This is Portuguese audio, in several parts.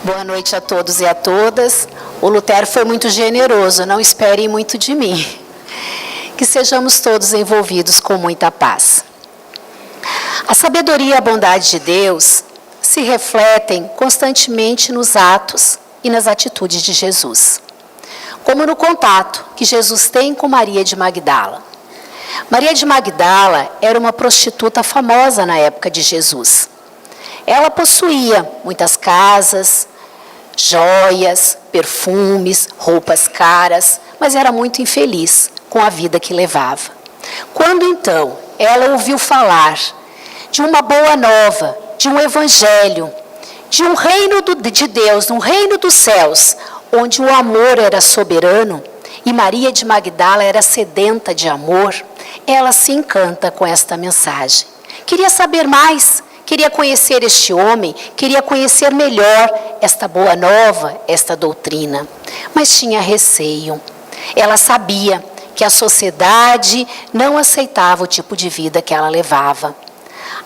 Boa noite a todos e a todas. O Lutero foi muito generoso, não esperem muito de mim. Que sejamos todos envolvidos com muita paz. A sabedoria e a bondade de Deus se refletem constantemente nos atos e nas atitudes de Jesus, como no contato que Jesus tem com Maria de Magdala. Maria de Magdala era uma prostituta famosa na época de Jesus. Ela possuía muitas casas, joias, perfumes, roupas caras, mas era muito infeliz com a vida que levava. Quando então ela ouviu falar de uma boa nova, de um evangelho, de um reino de Deus, um reino dos céus, onde o amor era soberano e Maria de Magdala era sedenta de amor, ela se encanta com esta mensagem. Queria saber mais, queria conhecer este homem, queria conhecer melhor esta boa nova, esta doutrina, mas tinha receio. Ela sabia que a sociedade não aceitava o tipo de vida que ela levava.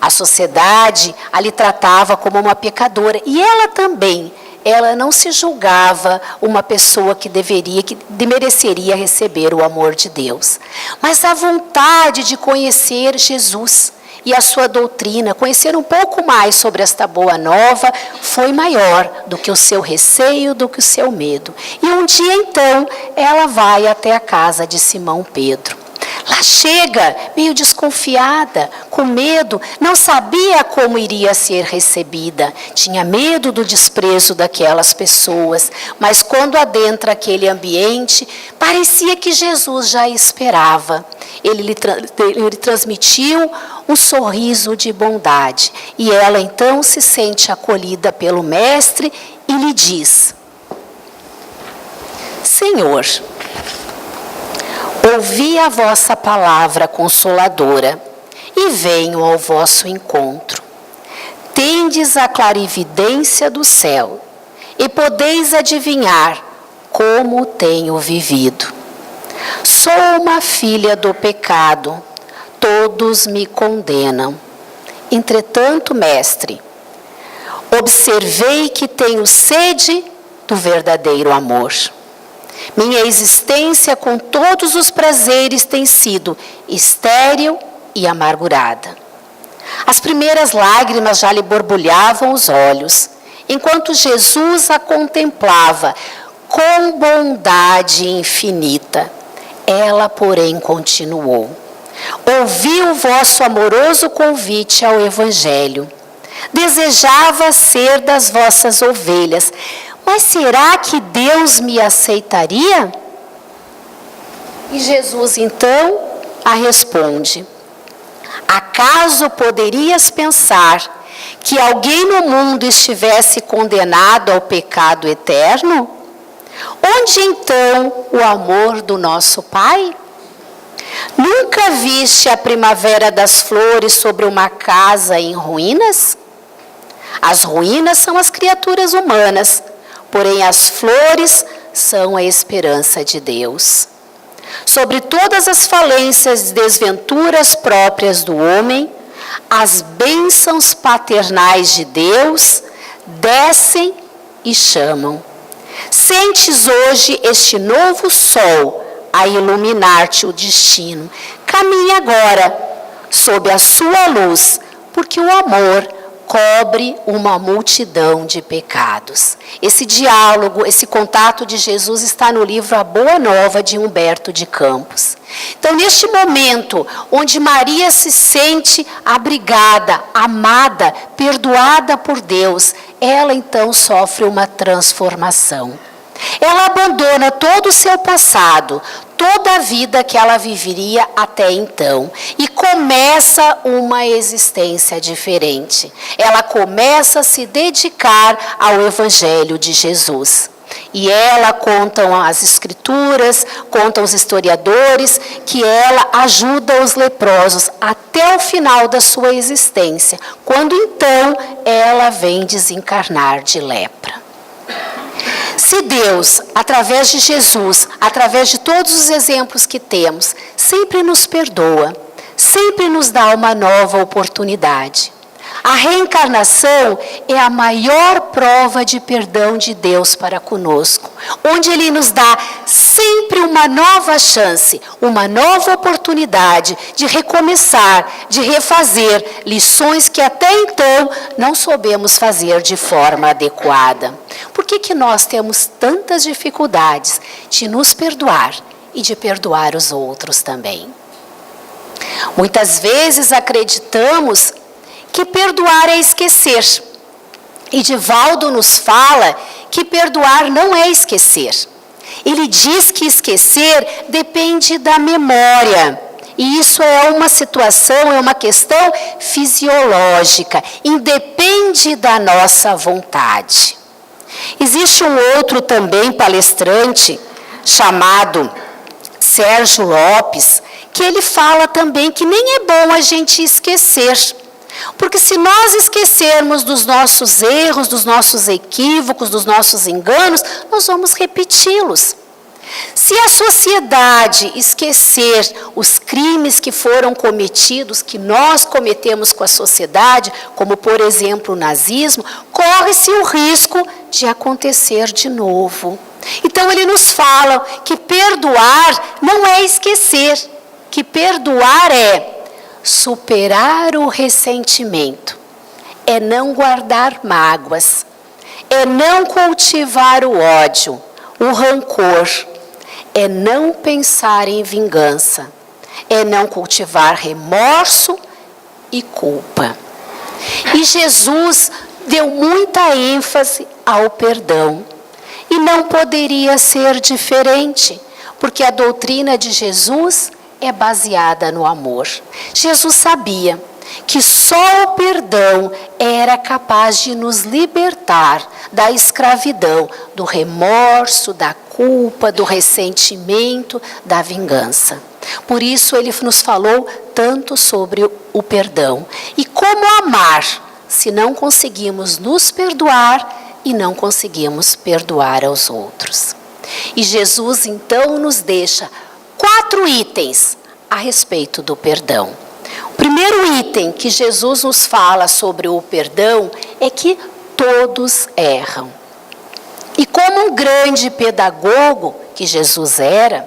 A sociedade a lhe tratava como uma pecadora e ela também. Ela não se julgava uma pessoa que mereceria receber o amor de Deus. Mas a vontade de conhecer Jesus e a sua doutrina, conhecer um pouco mais sobre esta boa nova, foi maior do que o seu receio, do que o seu medo. E um dia então, ela vai até a casa de Simão Pedro. Lá chega, meio desconfiada, com medo, não sabia como iria ser recebida, tinha medo do desprezo daquelas pessoas, mas quando adentra aquele ambiente, parecia que Jesus já esperava. Ele lhe transmitiu um sorriso de bondade, e ela então se sente acolhida pelo Mestre e lhe diz: Senhor, ouvi a vossa palavra consoladora e venho ao vosso encontro. Tendes a clarividência do céu e podeis adivinhar como tenho vivido. Sou uma filha do pecado, todos me condenam. Entretanto, Mestre, observei que tenho sede do verdadeiro amor. Minha existência com todos os prazeres tem sido estéril e amargurada. As primeiras lágrimas já lhe borbulhavam os olhos, enquanto Jesus a contemplava com bondade infinita. Ela, porém, continuou: ouvi o vosso amoroso convite ao Evangelho. Desejava ser das vossas ovelhas, mas será que Deus me aceitaria? E Jesus então a responde: acaso poderias pensar que alguém no mundo estivesse condenado ao pecado eterno? Onde então o amor do nosso Pai? Nunca viste a primavera das flores sobre uma casa em ruínas? As ruínas são as criaturas humanas, porém as flores são a esperança de Deus. Sobre todas as falências e desventuras próprias do homem, as bênçãos paternais de Deus descem e chamam. Sentes hoje este novo sol a iluminar-te o destino. Caminha agora sob a sua luz, porque o amor cobre uma multidão de pecados. Esse diálogo, esse contato de Jesus está no livro A Boa Nova, de Humberto de Campos. Então, neste momento, onde Maria se sente abrigada, amada, perdoada por Deus, ela então sofre uma transformação. Ela abandona todo o seu passado, toda a vida que ela viveria até então, e começa uma existência diferente. Ela começa a se dedicar ao Evangelho de Jesus. E ela, contam as escrituras, contam os historiadores, que ela ajuda os leprosos até o final da sua existência, quando então ela vem desencarnar de lepra. Se Deus, através de Jesus, através de todos os exemplos que temos, sempre nos perdoa, sempre nos dá uma nova oportunidade. A reencarnação é a maior prova de perdão de Deus para conosco, onde Ele nos dá sempre uma nova chance, uma nova oportunidade de recomeçar, de refazer lições que até então não soubemos fazer de forma adequada. Por que nós temos tantas dificuldades de nos perdoar e de perdoar os outros também? Muitas vezes acreditamos que perdoar é esquecer. E Divaldo nos fala que perdoar não é esquecer. Ele diz que esquecer depende da memória. E isso é uma situação, é uma questão fisiológica, independe da nossa vontade. Existe um outro também palestrante, chamado Sérgio Lopes, que ele fala também que nem é bom a gente esquecer. Porque se nós esquecermos dos nossos erros, dos nossos equívocos, dos nossos enganos, nós vamos repeti-los. Se a sociedade esquecer os crimes que foram cometidos, que nós cometemos com a sociedade, como por exemplo o nazismo, corre-se o risco de acontecer de novo. Então ele nos fala que perdoar não é esquecer, que perdoar é superar o ressentimento, é não guardar mágoas, é não cultivar o ódio, o rancor, é não pensar em vingança, é não cultivar remorso e culpa. E Jesus deu muita ênfase ao perdão, e não poderia ser diferente, porque a doutrina de Jesus é baseada no amor. Jesus sabia que só o perdão era capaz de nos libertar da escravidão, do remorso, da culpa, do ressentimento, da vingança. Por isso ele nos falou tanto sobre o perdão. E como amar se não conseguimos nos perdoar e não conseguimos perdoar aos outros? E Jesus então nos deixa 4 itens a respeito do perdão. O primeiro item que Jesus nos fala sobre o perdão é que todos erram. E como um grande pedagogo que Jesus era,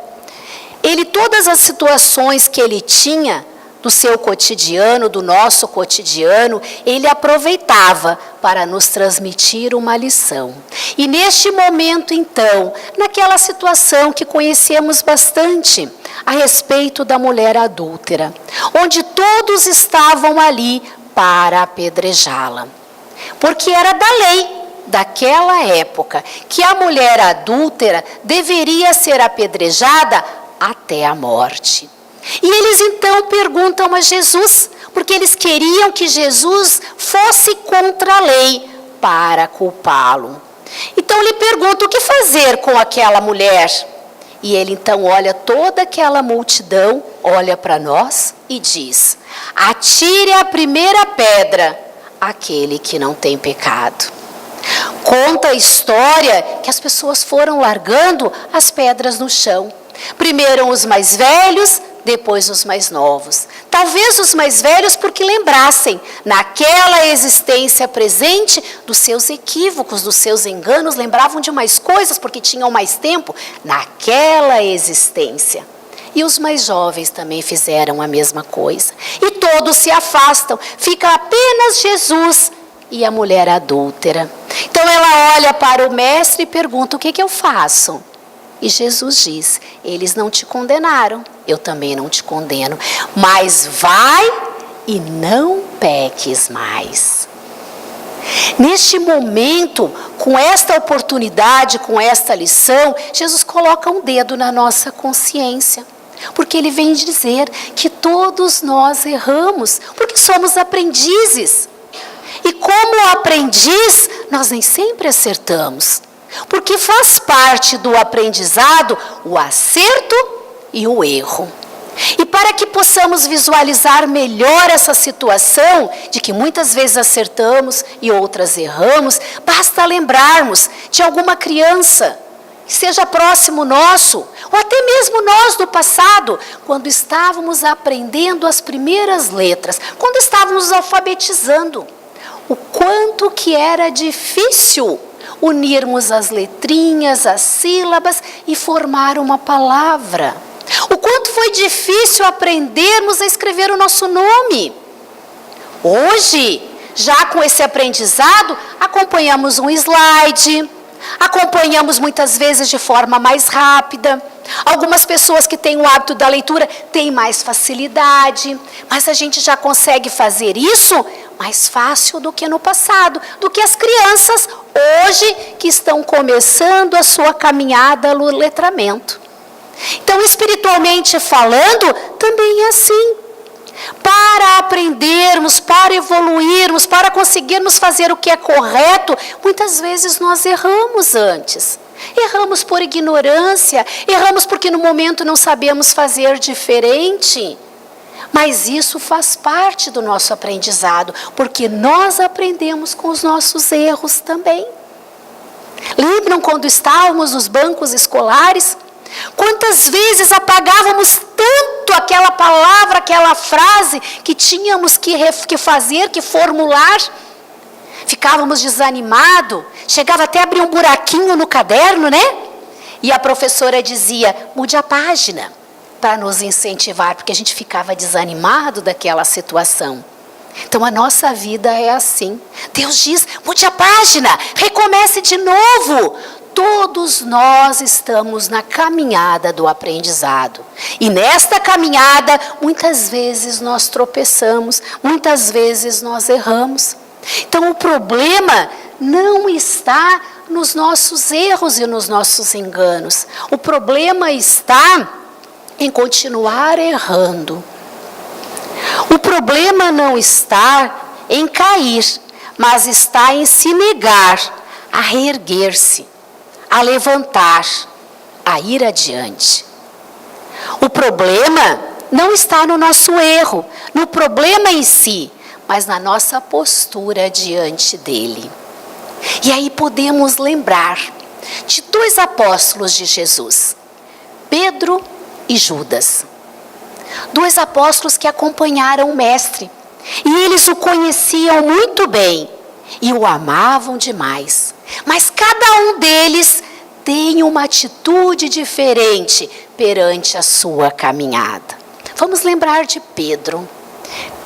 todas as situações que ele tinha do seu cotidiano, do nosso cotidiano, ele aproveitava para nos transmitir uma lição. E neste momento, então, naquela situação que conhecemos bastante, a respeito da mulher adúltera, onde todos estavam ali para apedrejá-la. Porque era da lei daquela época que a mulher adúltera deveria ser apedrejada até a morte. E eles então perguntam a Jesus, porque eles queriam que Jesus fosse contra a lei para culpá-lo. Então lhe perguntam o que fazer com aquela mulher. E ele então olha toda aquela multidão, olha para nós e diz: atire a primeira pedra aquele que não tem pecado. Conta a história que as pessoas foram largando as pedras no chão. Primeiro os mais velhos, depois os mais novos. Talvez os mais velhos porque lembrassem, naquela existência presente, dos seus equívocos, dos seus enganos, lembravam de mais coisas porque tinham mais tempo naquela existência. E os mais jovens também fizeram a mesma coisa. E todos se afastam, fica apenas Jesus e a mulher adúltera. Então ela olha para o mestre e pergunta: o que eu faço? E Jesus diz: eles não te condenaram, eu também não te condeno, mas vai e não peques mais. Neste momento, com esta oportunidade, com esta lição, Jesus coloca um dedo na nossa consciência, porque ele vem dizer que todos nós erramos, porque somos aprendizes. E como aprendiz, nós nem sempre acertamos. Porque faz parte do aprendizado o acerto e o erro. E para que possamos visualizar melhor essa situação, de que muitas vezes acertamos e outras erramos, basta lembrarmos de alguma criança, que seja próximo nosso, ou até mesmo nós do passado, quando estávamos aprendendo as primeiras letras, quando estávamos alfabetizando. o quanto que era difícil unirmos as letrinhas, as sílabas e formar uma palavra. O quanto foi difícil aprendermos a escrever o nosso nome. Hoje, já com esse aprendizado, acompanhamos um slide, acompanhamos muitas vezes de forma mais rápida. Algumas pessoas que têm o hábito da leitura têm mais facilidade, mas a gente já consegue fazer isso mais fácil do que no passado, do que as crianças hoje que estão começando a sua caminhada no letramento. Então, espiritualmente falando, também é assim. Para aprendermos, para evoluirmos, para conseguirmos fazer o que é correto, muitas vezes nós erramos antes. Erramos por ignorância, erramos porque no momento não sabemos fazer diferente. Mas isso faz parte do nosso aprendizado, porque nós aprendemos com os nossos erros também. Lembram quando estávamos nos bancos escolares? Quantas vezes apagávamos tanto aquela palavra, aquela frase que tínhamos que fazer, que formular? Ficávamos desanimados, chegava até a abrir um buraquinho no caderno, né? E a professora dizia, mude a página, para nos incentivar, porque a gente ficava desanimado daquela situação. Então a nossa vida é assim. Deus diz, mude a página, recomece de novo. Todos nós estamos na caminhada do aprendizado. E nesta caminhada, muitas vezes nós tropeçamos, muitas vezes nós erramos. Então o problema não está nos nossos erros e nos nossos enganos. O problema está em continuar errando. O problema não está em cair, mas está em se negar, a reerguer-se, a levantar, a ir adiante. O problema não está no nosso erro, no problema em si, mas na nossa postura diante dele. E aí podemos lembrar de dois apóstolos de Jesus, Pedro e Judas. Dois apóstolos que acompanharam o mestre. E eles o conheciam muito bem e o amavam demais. Mas cada um deles tem uma atitude diferente perante a sua caminhada. Vamos lembrar de Pedro.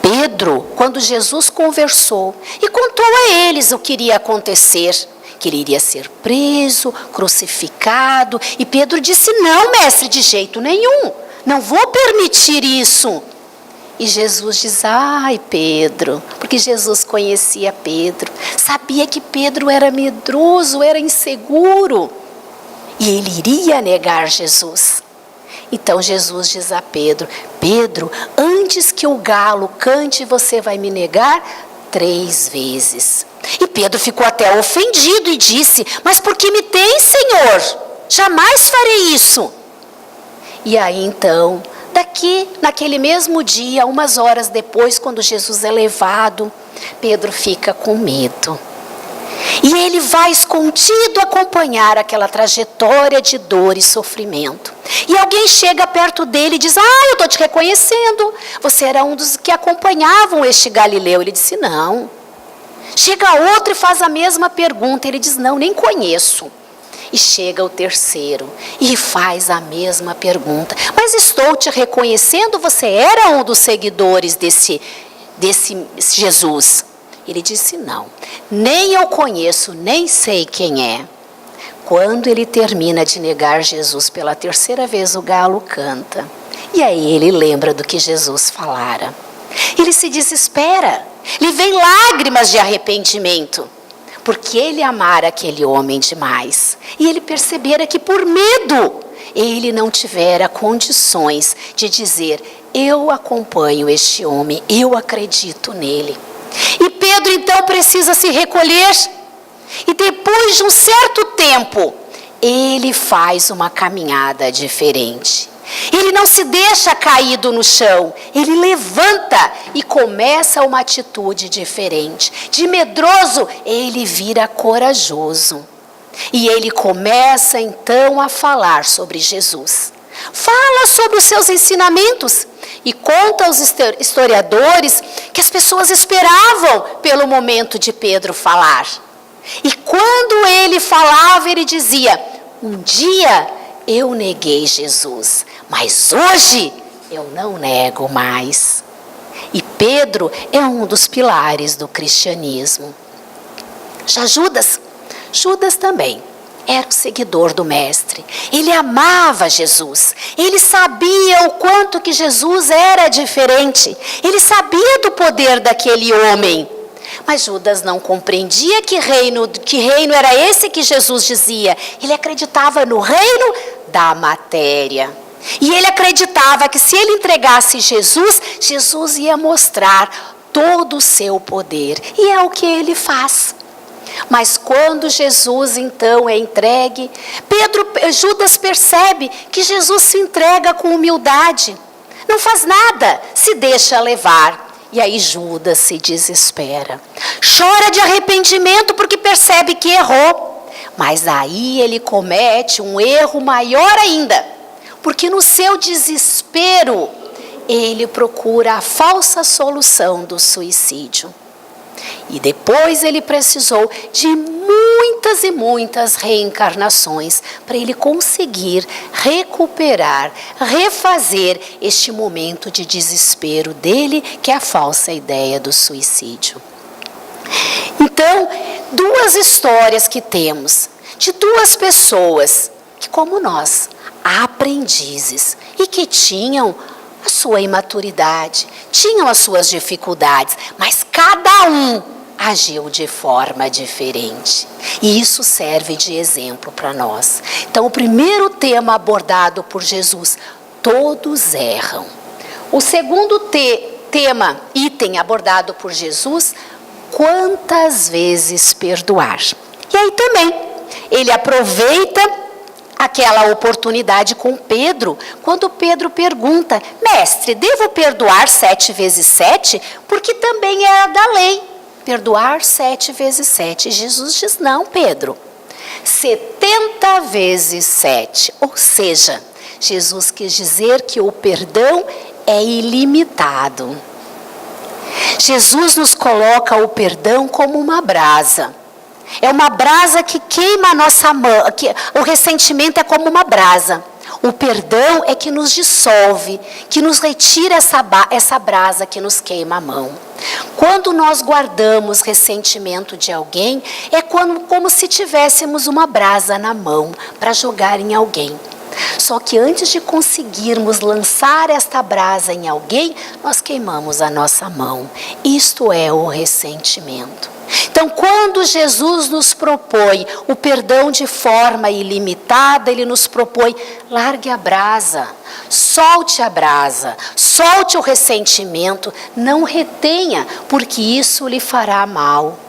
Pedro, quando Jesus conversou e contou a eles o que iria acontecer, que ele iria ser preso, crucificado, e Pedro disse, não, mestre, de jeito nenhum, não vou permitir isso. E Jesus diz, ai Pedro, porque Jesus conhecia Pedro, sabia que Pedro era medroso, era inseguro, e ele iria negar Jesus. Então Jesus diz a Pedro, Pedro, antes que o galo cante, você vai me negar 3 vezes. E Pedro ficou até ofendido e disse, mas por que me tem, Senhor? Jamais farei isso. E aí então, naquele mesmo dia, umas horas depois, quando Jesus é levado, Pedro fica com medo. E ele vai escondido acompanhar aquela trajetória de dor e sofrimento. E alguém chega perto dele e diz, eu estou te reconhecendo, você era um dos que acompanhavam este Galileu. Ele disse, não. Chega outro e faz a mesma pergunta, ele diz, não, nem conheço. E chega o terceiro e faz a mesma pergunta, mas estou te reconhecendo, você era um dos seguidores desse Jesus. Ele disse, não, nem eu conheço, nem sei quem é. Quando ele termina de negar Jesus pela 3ª vez, o galo canta. E aí ele lembra do que Jesus falara. Ele se desespera, lhe vem lágrimas de arrependimento, porque ele amara aquele homem demais. E ele percebera que por medo, ele não tivera condições de dizer, eu acompanho este homem, eu acredito nele. E Pedro então precisa se recolher, e depois de um certo tempo, ele faz uma caminhada diferente. Ele não se deixa caído no chão, ele levanta e começa uma atitude diferente. De medroso, ele vira corajoso. E ele começa então a falar sobre Jesus. Fala sobre os seus ensinamentos. E conta aos historiadores que as pessoas esperavam pelo momento de Pedro falar. E quando ele falava, ele dizia: um dia eu neguei Jesus, mas hoje eu não nego mais. E Pedro é um dos pilares do cristianismo. Já Judas também era um seguidor do Mestre. Ele amava Jesus. Ele sabia o quanto que Jesus era diferente. Ele sabia do poder daquele homem. Mas Judas não compreendia que reino era esse que Jesus dizia. Ele acreditava no reino da matéria. E ele acreditava que se ele entregasse Jesus, Jesus ia mostrar todo o seu poder. E é o que ele faz. Mas quando Jesus então é entregue, Judas percebe que Jesus se entrega com humildade. Não faz nada, se deixa levar. E aí Judas se desespera. Chora de arrependimento porque percebe que errou. Mas aí ele comete um erro maior ainda. Porque no seu desespero, ele procura a falsa solução do suicídio. E depois ele precisou de muitas e muitas reencarnações para ele conseguir recuperar, refazer este momento de desespero dele, que é a falsa ideia do suicídio. Então, duas histórias que temos de duas pessoas que, como nós, aprendizes e que tinham a sua imaturidade, tinham as suas dificuldades, mas cada um agiu de forma diferente. E isso serve de exemplo para nós. Então, o primeiro tema abordado por Jesus: todos erram. O segundo item abordado por Jesus: quantas vezes perdoar. E aí também, ele aproveita aquela oportunidade com Pedro, quando Pedro pergunta: mestre, devo perdoar 7 vezes 7? Porque também era da lei, perdoar 7 vezes 7. E Jesus diz: não, Pedro, 70 vezes 7. Ou seja, Jesus quis dizer que o perdão é ilimitado. Jesus nos coloca o perdão como uma brasa. É uma brasa que queima a nossa mão. O ressentimento é como uma brasa. O perdão é que nos dissolve, que nos retira essa brasa que nos queima a mão. Quando nós guardamos ressentimento de alguém, é como se tivéssemos uma brasa na mão para jogar em alguém. Só que antes de conseguirmos lançar esta brasa em alguém, nós queimamos a nossa mão. Isto é o ressentimento. Então, quando Jesus nos propõe o perdão de forma ilimitada, Ele nos propõe: largue a brasa, solte o ressentimento, não retenha, porque isso lhe fará mal.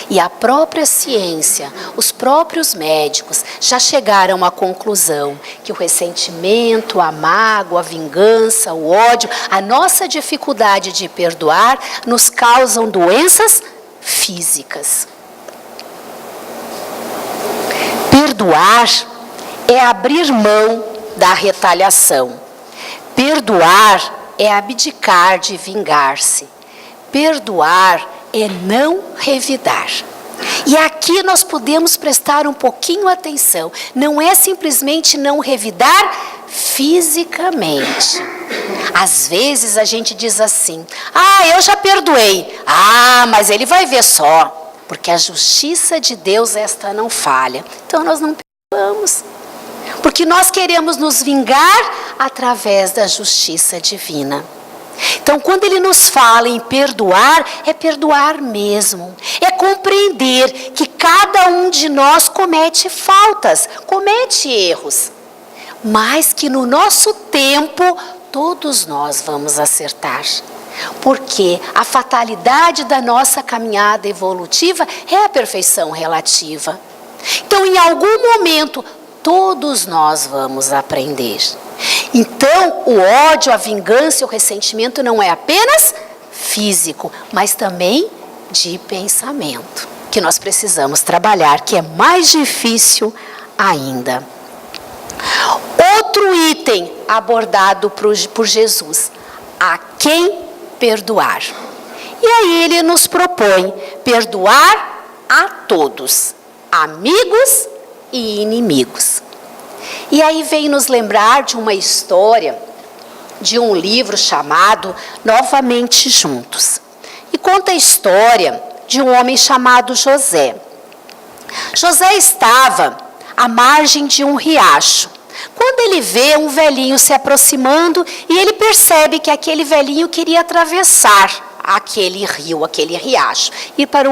E a própria ciência, os próprios médicos já chegaram à conclusão que o ressentimento, a mágoa, a vingança, o ódio, a nossa dificuldade de perdoar nos causam doenças físicas. Perdoar é abrir mão da retaliação. Perdoar é abdicar de vingar-se. Perdoar é não revidar. E aqui nós podemos prestar um pouquinho atenção. Não é simplesmente não revidar fisicamente. Às vezes a gente diz assim: eu já perdoei. Mas ele vai ver só, porque a justiça de Deus esta não falha. Então nós não perdoamos, porque nós queremos nos vingar através da justiça divina. Então, quando ele nos fala em perdoar, é perdoar mesmo. É compreender que cada um de nós comete faltas, comete erros. Mas que no nosso tempo, todos nós vamos acertar. Porque a fatalidade da nossa caminhada evolutiva é a perfeição relativa. Então, em algum momento, todos nós vamos aprender. Então, o ódio, a vingança e o ressentimento não é apenas físico, mas também de pensamento, que nós precisamos trabalhar, que é mais difícil ainda. Outro item abordado por Jesus: a quem perdoar. E aí ele nos propõe perdoar a todos, amigos e inimigos. E aí vem nos lembrar de uma história, de um livro chamado Novamente Juntos. E conta a história de um homem chamado José. José estava à margem de um riacho, quando ele vê um velhinho se aproximando e ele percebe que aquele velhinho queria atravessar aquele rio, aquele riacho, ir para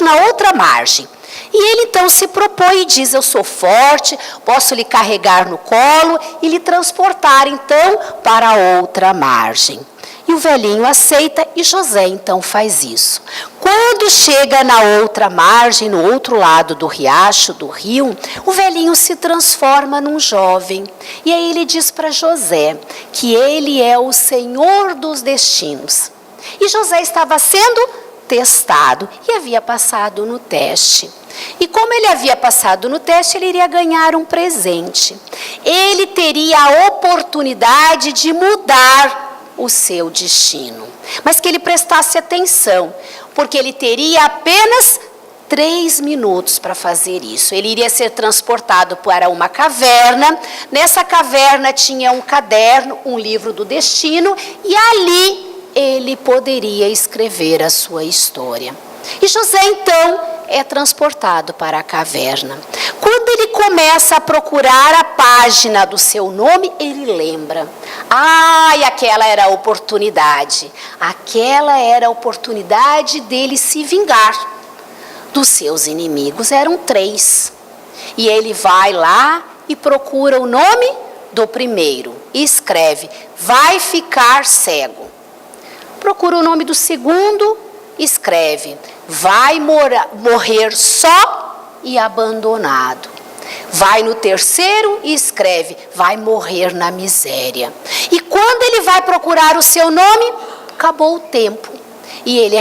na outra margem. E ele então se propõe e diz: eu sou forte, posso lhe carregar no colo e lhe transportar então para a outra margem. E o velhinho aceita e José então faz isso. Quando chega na outra margem, no outro lado do riacho, do rio, o velhinho se transforma num jovem. E aí ele diz para José que ele é o Senhor dos destinos. E José estava sendo testado e havia passado no teste. E como ele havia passado no teste, ele iria ganhar um presente. Ele teria a oportunidade de mudar o seu destino. Mas que ele prestasse atenção, porque ele teria apenas 3 minutos para fazer isso. Ele iria ser transportado para uma caverna. Nessa caverna tinha um caderno, um livro do destino, e ali ele poderia escrever a sua história. E José então é transportado para a caverna. Quando ele começa a procurar a página do seu nome, ele lembra: e aquela era a oportunidade. Aquela era a oportunidade dele se vingar dos seus inimigos. Eram 3. E ele vai lá e procura o nome do primeiro e escreve: vai ficar cego. Procura o nome do segundo, escreve: vai morrer só e abandonado. Vai no terceiro e escreve: vai morrer na miséria. E quando ele vai procurar o seu nome, acabou o tempo. E ele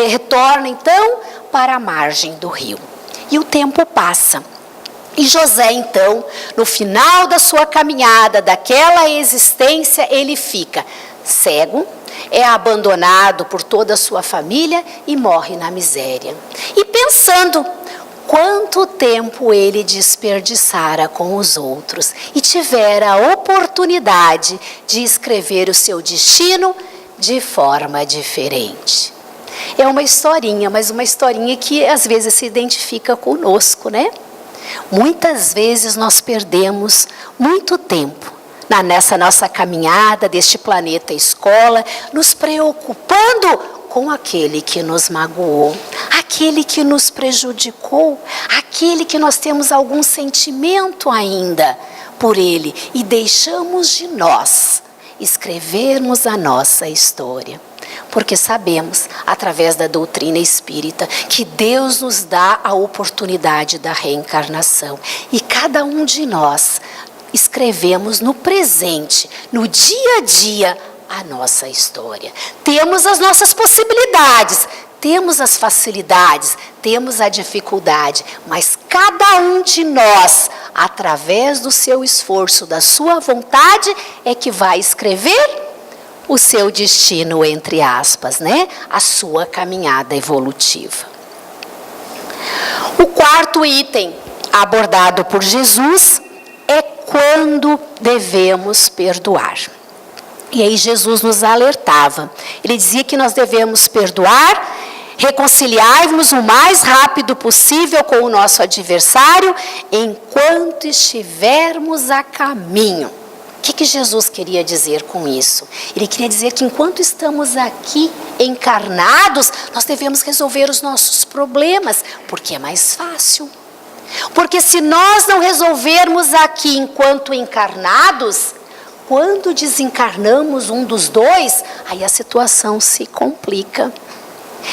retorna então para a margem do rio. E o tempo passa. E José então, no final da sua caminhada, daquela existência, ele fica cego, é abandonado por toda a sua família e morre na miséria. E pensando quanto tempo ele desperdiçara com os outros e tivera a oportunidade de escrever o seu destino de forma diferente. É uma historinha, mas uma historinha que às vezes se identifica conosco, né? Muitas vezes nós perdemos muito tempo nessa nossa caminhada deste planeta escola, nos preocupando com aquele que nos magoou, aquele que nos prejudicou, aquele que nós temos algum sentimento ainda por ele, e deixamos de nós escrevermos a nossa história. Porque sabemos, através da doutrina espírita, que Deus nos dá a oportunidade da reencarnação. E cada um de nós escrevemos no presente, no dia a dia, a nossa história. Temos as nossas possibilidades, temos as facilidades, temos a dificuldade, mas cada um de nós, através do seu esforço, da sua vontade, é que vai escrever o seu destino, entre aspas, né? A sua caminhada evolutiva. O quarto item abordado por Jesus é quando devemos perdoar. E aí Jesus nos alertava. Ele dizia que nós devemos perdoar, reconciliarmos o mais rápido possível com o nosso adversário enquanto estivermos a caminho. O que Jesus queria dizer com isso? Ele queria dizer que enquanto estamos aqui encarnados, nós devemos resolver os nossos problemas, porque é mais fácil. Porque se nós não resolvermos aqui enquanto encarnados, quando desencarnamos um dos dois, aí a situação se complica.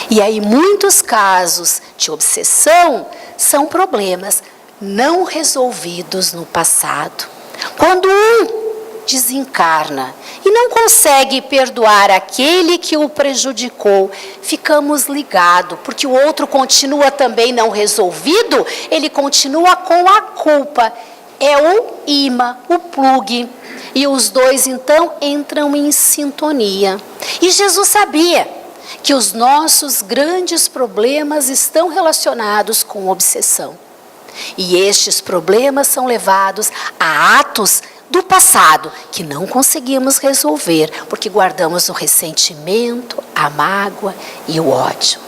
E aí muitos casos de obsessão são problemas não resolvidos no passado. Quando um desencarna e não consegue perdoar aquele que o prejudicou, ficamos ligados, porque o outro continua também não resolvido, ele continua com a culpa. É o imã, o plugue. E os dois então entram em sintonia. E Jesus sabia que os nossos grandes problemas estão relacionados com obsessão. E estes problemas são levados a atos do passado que não conseguimos resolver, porque guardamos o ressentimento, a mágoa e o ódio.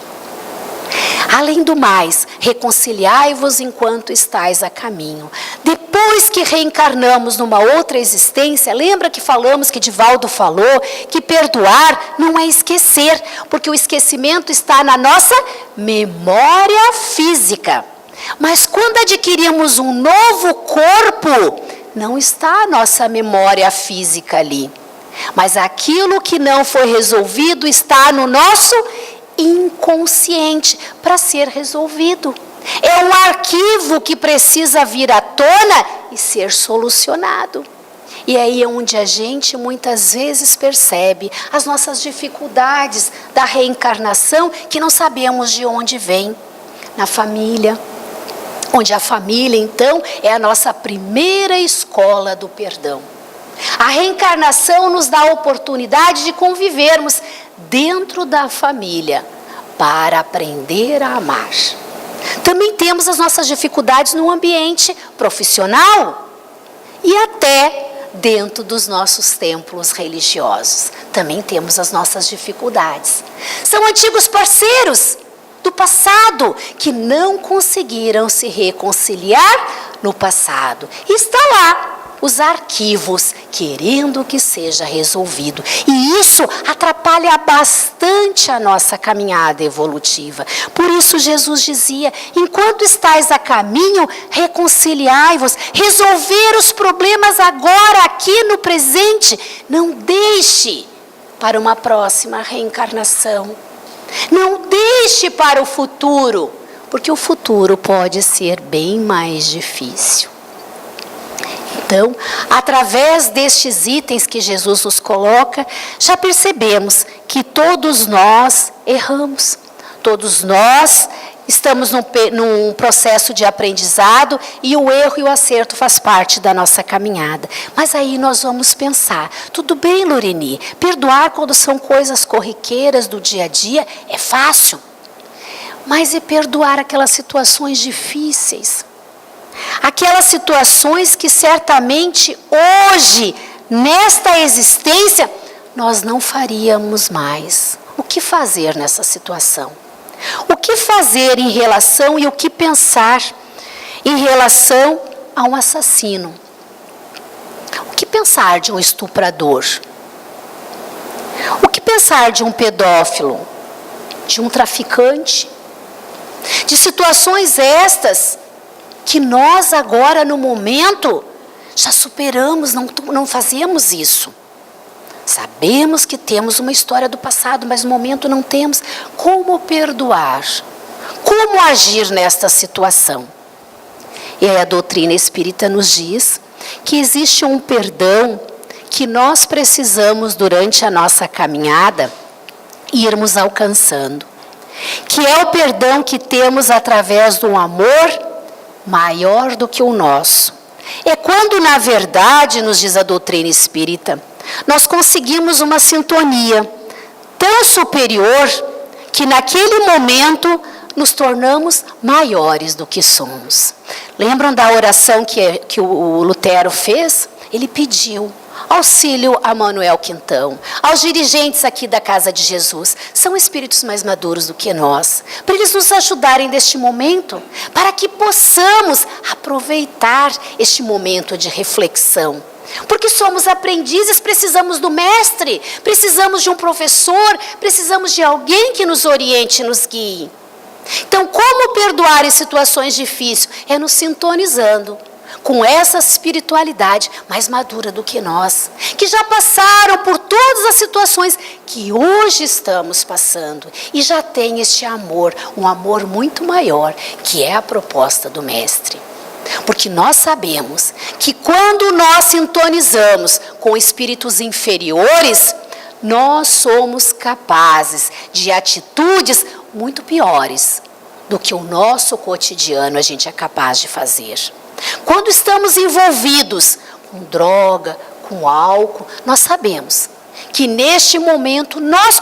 Além do mais, reconciliai-vos enquanto estáis a caminho. Depois que reencarnamos numa outra existência, lembra que falamos, que Divaldo falou, que perdoar não é esquecer, porque o esquecimento está na nossa memória física. Mas quando adquirimos um novo corpo, não está a nossa memória física ali. Mas aquilo que não foi resolvido está no nosso inconsciente para ser resolvido. É um arquivo que precisa vir à tona e ser solucionado. E aí é onde a gente muitas vezes percebe as nossas dificuldades da reencarnação, que não sabemos de onde vem. Na família, onde a família então é a nossa primeira escola do perdão. A reencarnação nos dá a oportunidade de convivermos dentro da família para aprender a amar. Também temos as nossas dificuldades no ambiente profissional e até dentro dos nossos templos religiosos. Também temos as nossas dificuldades. São antigos parceiros do passado que não conseguiram se reconciliar no passado. E está lá os arquivos, querendo que seja resolvido. E isso atrapalha bastante a nossa caminhada evolutiva. Por isso Jesus dizia, enquanto estáis a caminho, reconciliai-vos, resolver os problemas agora, aqui no presente. Não deixe para uma próxima reencarnação. Não deixe para o futuro, porque o futuro pode ser bem mais difícil. Então, através destes itens que Jesus nos coloca, já percebemos que todos nós erramos. Todos nós estamos num processo de aprendizado e o erro e o acerto faz parte da nossa caminhada. Mas aí nós vamos pensar, tudo bem, Loreni, perdoar quando são coisas corriqueiras do dia a dia é fácil. Mas e perdoar aquelas situações difíceis? Aquelas situações que certamente hoje, nesta existência, nós não faríamos mais. O que fazer nessa situação? O que fazer em relação e o que pensar em relação a um assassino? O que pensar de um estuprador? O que pensar de um pedófilo? De um traficante? De situações estas que nós agora no momento já superamos, não fazemos isso. Sabemos que temos uma história do passado, mas no momento não temos. Como perdoar? Como agir nesta situação? E aí a doutrina espírita nos diz que existe um perdão que nós precisamos durante a nossa caminhada irmos alcançando. Que é o perdão que temos através do amor maior do que o nosso. É quando, na verdade, nos diz a doutrina espírita, nós conseguimos uma sintonia tão superior que naquele momento nos tornamos maiores do que somos. Lembram da oração que o Lutero fez? Ele pediu auxílio a Manuel Quintão, aos dirigentes aqui da Casa de Jesus. São espíritos mais maduros do que nós, para eles nos ajudarem neste momento, para que possamos aproveitar este momento de reflexão. Porque somos aprendizes, precisamos do mestre, precisamos de um professor, precisamos de alguém que nos oriente e nos guie. Então, como perdoar em situações difíceis? É nos sintonizando com essa espiritualidade mais madura do que nós, que já passaram por todas as situações que hoje estamos passando e já tem este amor, um amor muito maior, que é a proposta do mestre. Porque nós sabemos que quando nós sintonizamos com espíritos inferiores, nós somos capazes de atitudes muito piores do que o nosso cotidiano a gente é capaz de fazer. Quando estamos envolvidos com droga, com álcool. Nós sabemos que neste momento nós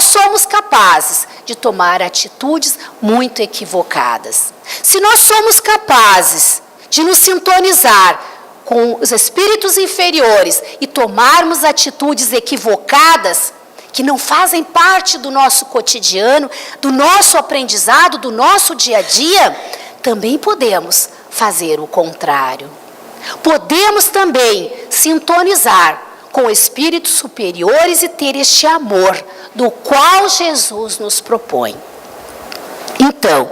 somos capazes de tomar atitudes muito equivocadas. Se nós somos capazes de nos sintonizar com os espíritos inferiores e tomarmos atitudes equivocadas, que não fazem parte do nosso cotidiano, do nosso aprendizado, do nosso dia a dia, também podemos fazer o contrário. Podemos também sintonizar com espíritos superiores e ter este amor do qual Jesus nos propõe. Então,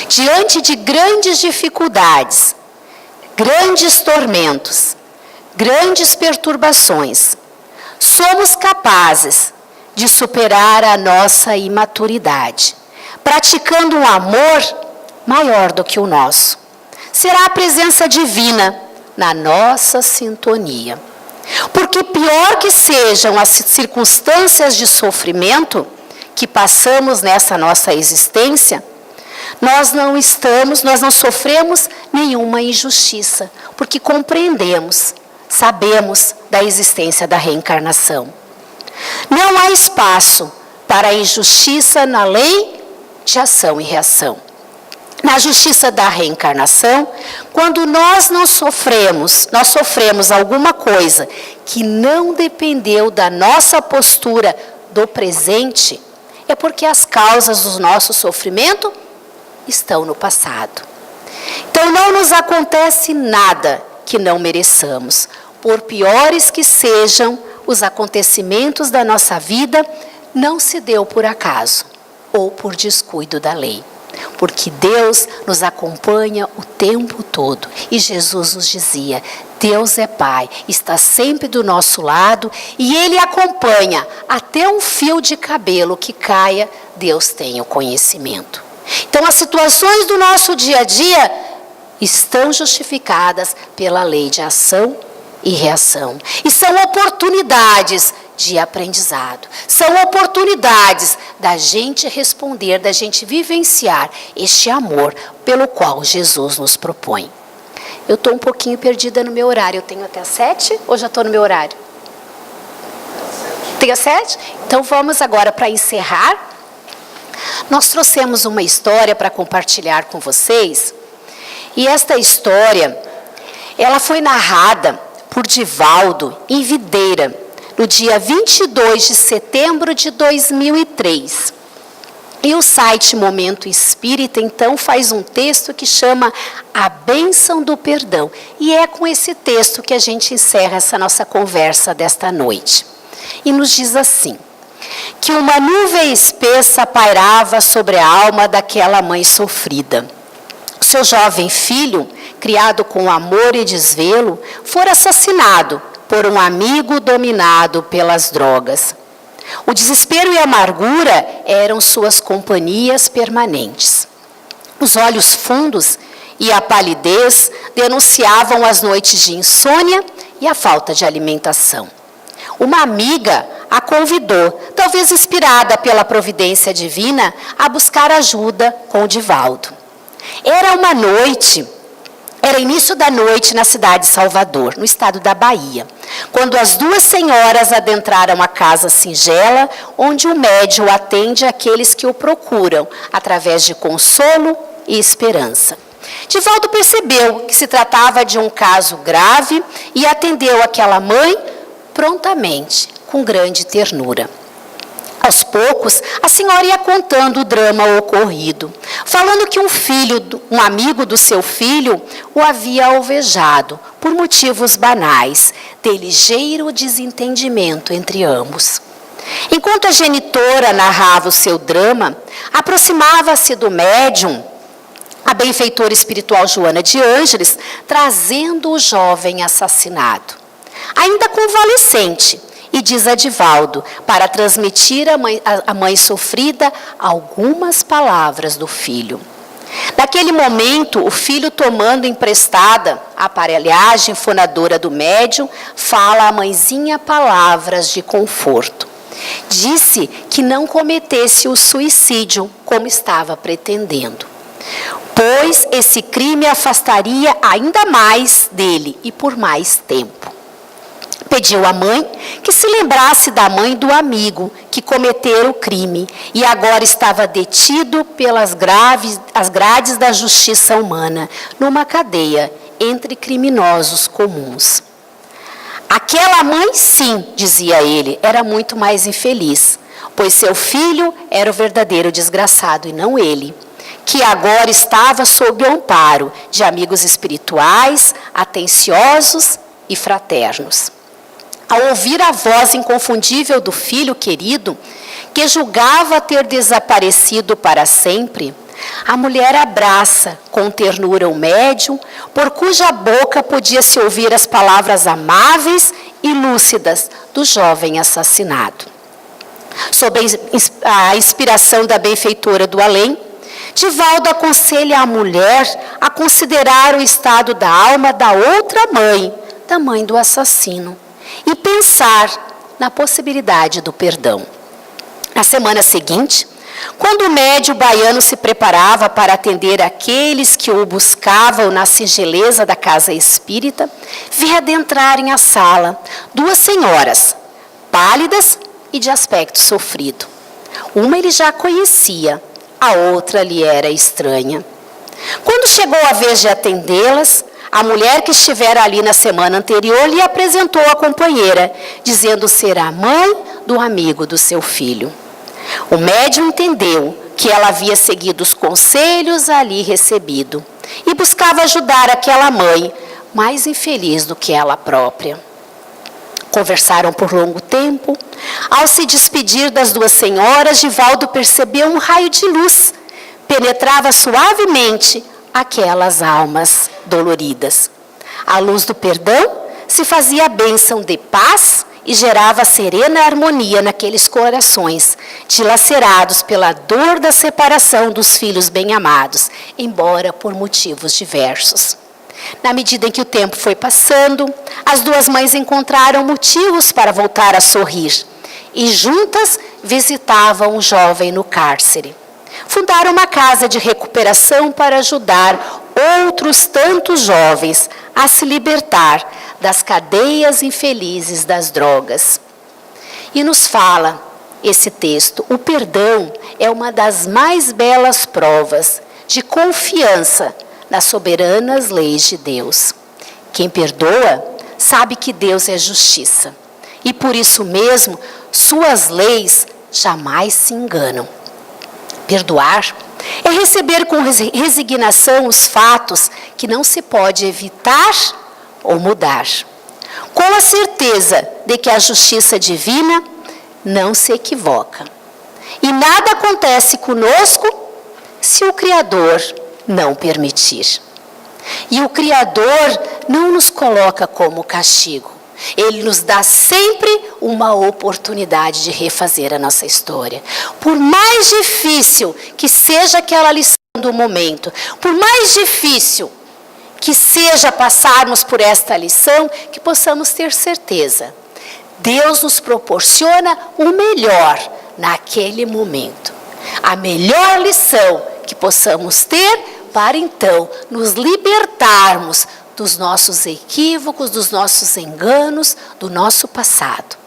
diante de grandes dificuldades, grandes tormentos, grandes perturbações, somos capazes de superar a nossa imaturidade, praticando um amor maior do que o nosso. Será a presença divina na nossa sintonia. Porque pior que sejam as circunstâncias de sofrimento que passamos nessa nossa existência, nós não sofremos nenhuma injustiça, porque compreendemos, sabemos da existência da reencarnação. Não há espaço para a injustiça na lei de ação e reação. Na justiça da reencarnação, quando nós sofremos alguma coisa que não dependeu da nossa postura do presente, é porque as causas do nosso sofrimento estão no passado. Então não nos acontece nada que não mereçamos, por piores que sejam os acontecimentos da nossa vida, não se deu por acaso ou por descuido da lei. Porque Deus nos acompanha o tempo todo. E Jesus nos dizia, Deus é Pai, está sempre do nosso lado e Ele acompanha até um fio de cabelo que caia, Deus tem o conhecimento. Então as situações do nosso dia a dia estão justificadas pela lei de ação e reação. E são oportunidades de aprendizado. São oportunidades da gente responder, da gente vivenciar este amor pelo qual Jesus nos propõe. Eu estou um pouquinho perdida no meu horário. Eu tenho até 7 ou já estou no meu horário? Tenho 7? Então vamos agora para encerrar. Nós trouxemos uma história para compartilhar com vocês. E esta história, ela foi narrada por Divaldo em Videira, no dia 22 de setembro de 2003. E o site Momento Espírita, então, faz um texto que chama A Bênção do Perdão. E é com esse texto que a gente encerra essa nossa conversa desta noite. E nos diz assim, que uma nuvem espessa pairava sobre a alma daquela mãe sofrida. Seu jovem filho, criado com amor e desvelo, fora assassinado por um amigo dominado pelas drogas. O desespero e a amargura eram suas companhias permanentes. Os olhos fundos e a palidez denunciavam as noites de insônia e a falta de alimentação. Uma amiga a convidou, talvez inspirada pela providência divina, a buscar ajuda com o Divaldo. Era início da noite na cidade de Salvador, no estado da Bahia, quando as duas senhoras adentraram a casa singela, onde o médium atende aqueles que o procuram, através de consolo e esperança. Divaldo percebeu que se tratava de um caso grave e atendeu aquela mãe prontamente, com grande ternura. Aos poucos, a senhora ia contando o drama ocorrido, falando que um amigo do seu filho o havia alvejado, por motivos banais, de ligeiro desentendimento entre ambos. Enquanto a genitora narrava o seu drama, aproximava-se do médium, a benfeitora espiritual Joana de Ângeles, trazendo o jovem assassinado. Ainda convalescente, e diz a Divaldo, para transmitir à mãe sofrida algumas palavras do filho. Naquele momento, o filho, tomando emprestada a aparelhagem fonadora do médium, fala à mãezinha palavras de conforto. Disse que não cometesse o suicídio como estava pretendendo. pois esse crime afastaria ainda mais dele e por mais tempo. Pediu à mãe que se lembrasse da mãe do amigo que cometera o crime e agora estava detido pelas grades da justiça humana, numa cadeia entre criminosos comuns. Aquela mãe, sim, dizia ele, era muito mais infeliz, pois seu filho era o verdadeiro desgraçado e não ele, que agora estava sob o amparo de amigos espirituais, atenciosos e fraternos. Ao ouvir a voz inconfundível do filho querido, que julgava ter desaparecido para sempre, a mulher abraça com ternura o médium, por cuja boca podia-se ouvir as palavras amáveis e lúcidas do jovem assassinado. Sob a inspiração da benfeitora do além, Divaldo aconselha a mulher a considerar o estado da alma da outra mãe, da mãe do assassino, e pensar na possibilidade do perdão. Na semana seguinte, quando o médium baiano se preparava para atender aqueles que o buscavam na singeleza da casa espírita, vi adentrarem a sala 2 senhoras, pálidas e de aspecto sofrido. Uma ele já conhecia, a outra lhe era estranha. Quando chegou a vez de atendê-las, a mulher que estivera ali na semana anterior lhe apresentou a companheira, dizendo ser a mãe do amigo do seu filho. O médium entendeu que ela havia seguido os conselhos ali recebido e buscava ajudar aquela mãe, mais infeliz do que ela própria. Conversaram por longo tempo. Ao se despedir das 2 senhoras, Divaldo percebeu um raio de luz. Penetrava suavemente aquelas almas doloridas. A luz do perdão se fazia bênção de paz e gerava serena harmonia naqueles corações, dilacerados pela dor da separação dos filhos bem-amados, embora por motivos diversos. Na medida em que o tempo foi passando, as 2 mães encontraram motivos para voltar a sorrir e juntas visitavam o jovem no cárcere. Fundaram uma casa de recuperação para ajudar outros tantos jovens a se libertar das cadeias infelizes das drogas. E nos fala esse texto: o perdão é uma das mais belas provas de confiança nas soberanas leis de Deus. Quem perdoa sabe que Deus é justiça e por isso mesmo suas leis jamais se enganam. Perdoar é receber com resignação os fatos que não se pode evitar ou mudar, com a certeza de que a justiça divina não se equivoca. E nada acontece conosco se o Criador não permitir. E o Criador não nos coloca como castigo. Ele nos dá sempre uma oportunidade de refazer a nossa história. Por mais difícil que seja aquela lição do momento, por mais difícil que seja passarmos por esta lição, que possamos ter certeza. Deus nos proporciona o melhor naquele momento. A melhor lição que possamos ter para então nos libertarmos dos nossos equívocos, dos nossos enganos, do nosso passado.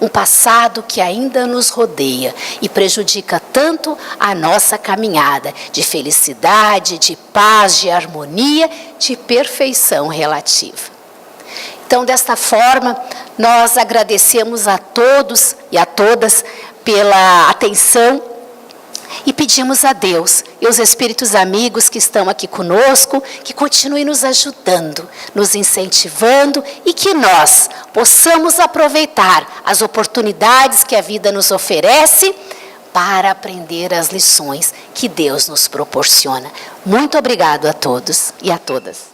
Um passado que ainda nos rodeia e prejudica tanto a nossa caminhada de felicidade, de paz, de harmonia, de perfeição relativa. Então, desta forma, nós agradecemos a todos e a todas pela atenção e pedimos a Deus e os espíritos amigos que estão aqui conosco, que continuem nos ajudando, nos incentivando e que nós possamos aproveitar as oportunidades que a vida nos oferece para aprender as lições que Deus nos proporciona. Muito obrigado a todos e a todas.